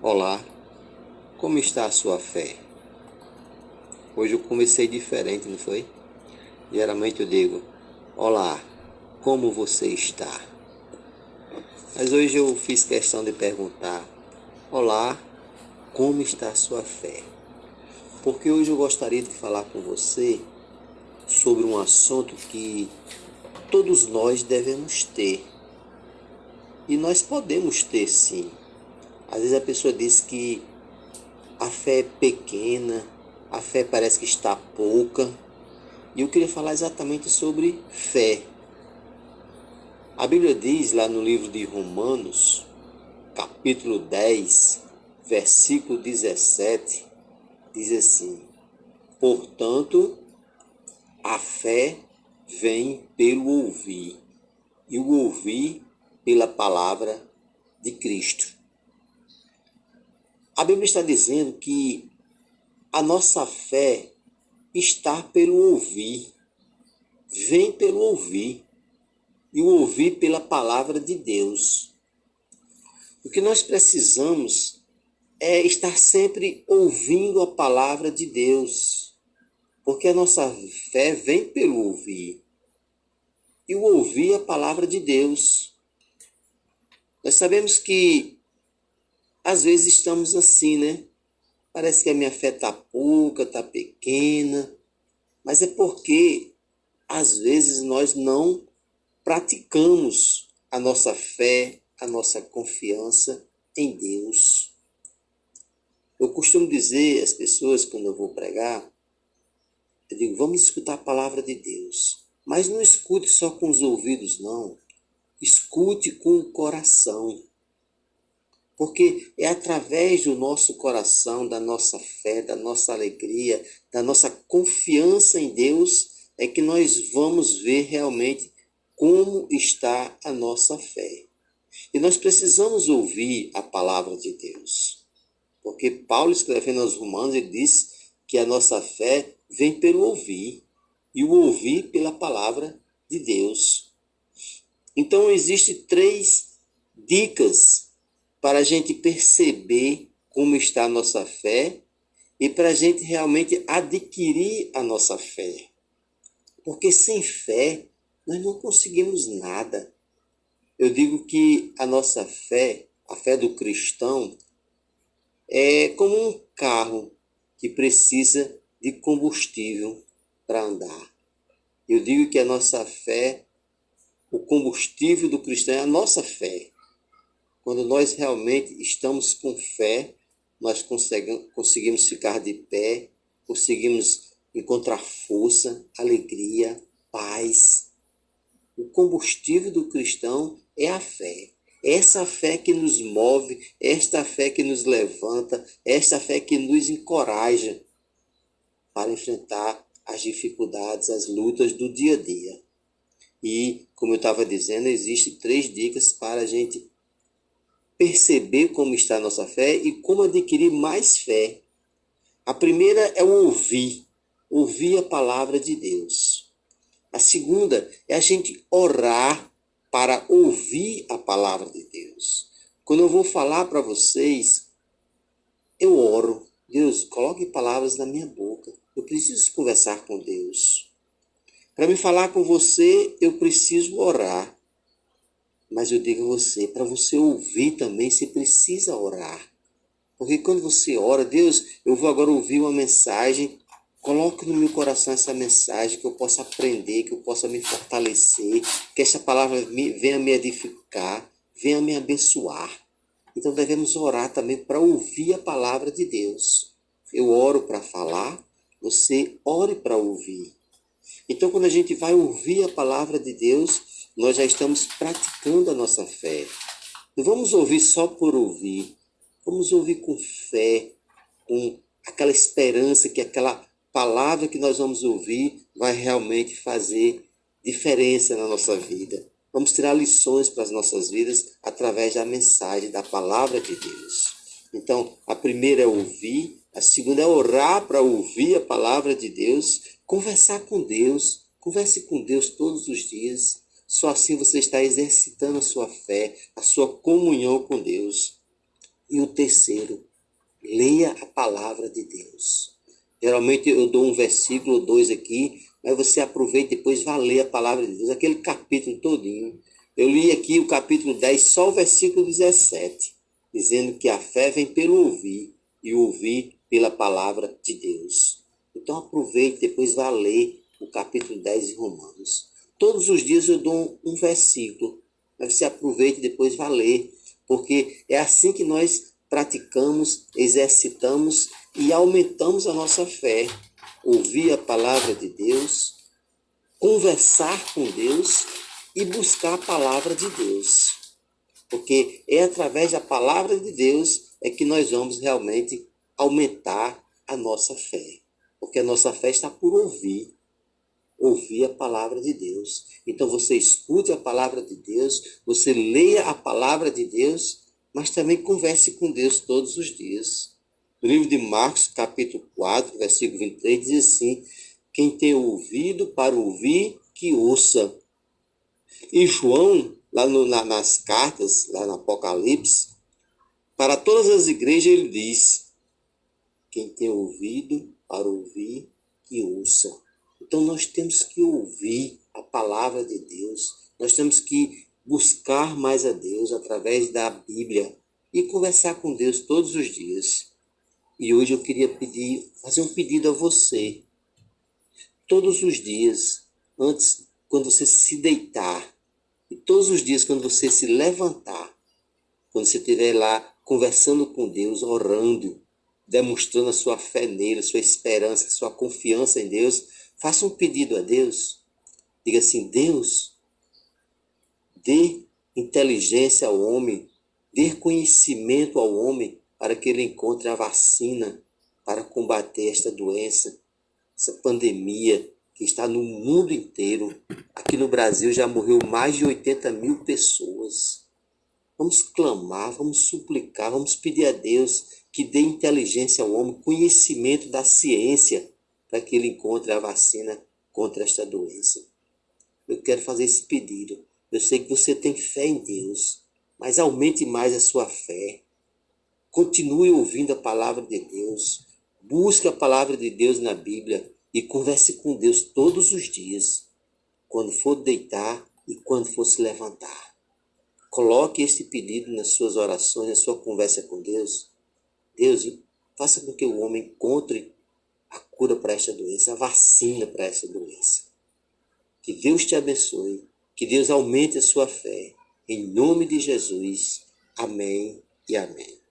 Olá, como está a sua fé? Hoje eu comecei diferente, não foi? Geralmente eu digo, olá, como você está? Mas hoje eu fiz questão de perguntar, olá, como está a sua fé? Porque hoje eu gostaria de falar com você sobre um assunto que todos nós devemos ter. E nós podemos ter sim. Às vezes a pessoa diz que a fé é pequena, a fé parece que está pouca. E eu queria falar exatamente sobre fé. A Bíblia diz lá no livro de Romanos, capítulo 10, versículo 17, diz assim: portanto, a fé vem pelo ouvir, e o ouvir pela palavra de Cristo. A Bíblia está dizendo que a nossa fé está pelo ouvir, vem pelo ouvir, e o ouvir pela palavra de Deus. O que nós precisamos é estar sempre ouvindo a palavra de Deus, porque a nossa fé vem pelo ouvir, e o ouvir a palavra de Deus. Nós sabemos que às vezes estamos assim, né? Parece que a minha fé está pouca, está pequena, mas é porque às vezes nós não praticamos a nossa fé, a nossa confiança em Deus. Eu costumo dizer às pessoas quando eu vou pregar, eu digo, vamos escutar a palavra de Deus. Mas não escute só com os ouvidos, não. Escute com o coração. Porque é através do nosso coração, da nossa fé, da nossa alegria, da nossa confiança em Deus, é que nós vamos ver realmente como está a nossa fé. E nós precisamos ouvir a palavra de Deus. Porque Paulo, escrevendo aos Romanos, ele diz que a nossa fé vem pelo ouvir, e o ouvir pela palavra de Deus. Então, existem 3 dicas para a gente perceber como está a nossa fé e para a gente realmente adquirir a nossa fé. Porque sem fé, nós não conseguimos nada. Eu digo que a nossa fé, a fé do cristão, é como um carro que precisa de combustível para andar. Eu digo que a nossa fé, o combustível do cristão é a nossa fé. Quando nós realmente estamos com fé, nós conseguimos ficar de pé, conseguimos encontrar força, alegria, paz. O combustível do cristão é a fé. Essa fé que nos move, esta fé que nos levanta, esta fé que nos encoraja para enfrentar as dificuldades, as lutas do dia a dia. E, como eu estava dizendo, existem 3 dicas para a gente perceber como está a nossa fé e como adquirir mais fé. A primeira é o ouvir, ouvir a palavra de Deus. A segunda é a gente orar para ouvir a palavra de Deus. Quando eu vou falar para vocês, eu oro. Deus, coloque palavras na minha boca. Eu preciso conversar com Deus. Para me falar com você, eu preciso orar. Mas eu digo a você, para você ouvir também, você precisa orar. Porque quando você ora, Deus, eu vou agora ouvir uma mensagem, coloque no meu coração essa mensagem, que eu possa aprender, que eu possa me fortalecer, que essa palavra venha me edificar, venha me abençoar. Então devemos orar também para ouvir a palavra de Deus. Eu oro para falar, você ore para ouvir. Então quando a gente vai ouvir a palavra de Deus, nós já estamos praticando a nossa fé. Não vamos ouvir só por ouvir. Vamos ouvir com fé, com aquela esperança que aquela palavra que nós vamos ouvir vai realmente fazer diferença na nossa vida. Vamos tirar lições para as nossas vidas através da mensagem, da palavra de Deus. Então, a primeira é ouvir, a segunda é orar para ouvir a palavra de Deus, conversar com Deus, converse com Deus todos os dias. Só assim você está exercitando a sua fé, a sua comunhão com Deus. E o terceiro, leia a palavra de Deus. Geralmente eu dou um versículo ou dois aqui, mas você aproveita e depois vai ler a palavra de Deus, aquele capítulo todinho. Eu li aqui o capítulo 10, só o versículo 17, dizendo que a fé vem pelo ouvir e ouvir pela palavra de Deus. Então aproveite e depois vai ler o capítulo 10 de Romanos. Todos os dias eu dou um versículo, mas você aproveite e depois vai ler, porque é assim que nós praticamos, exercitamos e aumentamos a nossa fé. Ouvir a palavra de Deus, conversar com Deus e buscar a palavra de Deus. Porque é através da palavra de Deus é que nós vamos realmente aumentar a nossa fé. Porque a nossa fé está por ouvir a palavra de Deus. Então você escute a palavra de Deus, você leia a palavra de Deus, mas também converse com Deus todos os dias. No livro de Marcos, capítulo 4, versículo 23, diz assim: quem tem ouvido para ouvir, que ouça. E João, lá nas cartas, lá no Apocalipse, para todas as igrejas ele diz: quem tem ouvido para ouvir, que ouça. Então nós temos que ouvir a palavra de Deus, nós temos que buscar mais a Deus através da Bíblia e conversar com Deus todos os dias. E hoje eu queria fazer um pedido a você. Todos os dias, antes, quando você se deitar, e todos os dias quando você se levantar, quando você estiver lá conversando com Deus, orando, demonstrando a sua fé nele, a sua esperança, a sua confiança em Deus, faça um pedido a Deus. Diga assim: Deus, dê inteligência ao homem, dê conhecimento ao homem para que ele encontre a vacina para combater esta doença, essa pandemia que está no mundo inteiro. Aqui no Brasil já morreu mais de 80 mil pessoas. Vamos clamar, vamos suplicar, vamos pedir a Deus que dê inteligência ao homem, conhecimento da ciência, para que ele encontre a vacina contra esta doença. Eu quero fazer esse pedido. Eu sei que você tem fé em Deus, mas aumente mais a sua fé. Continue ouvindo a palavra de Deus. Busque a palavra de Deus na Bíblia e converse com Deus todos os dias, quando for deitar e quando for se levantar. Coloque este pedido nas suas orações, na sua conversa com Deus. Deus, faça com que o homem encontre a cura para esta doença, a vacina para esta doença. Que Deus te abençoe, que Deus aumente a sua fé. Em nome de Jesus. Amém e amém.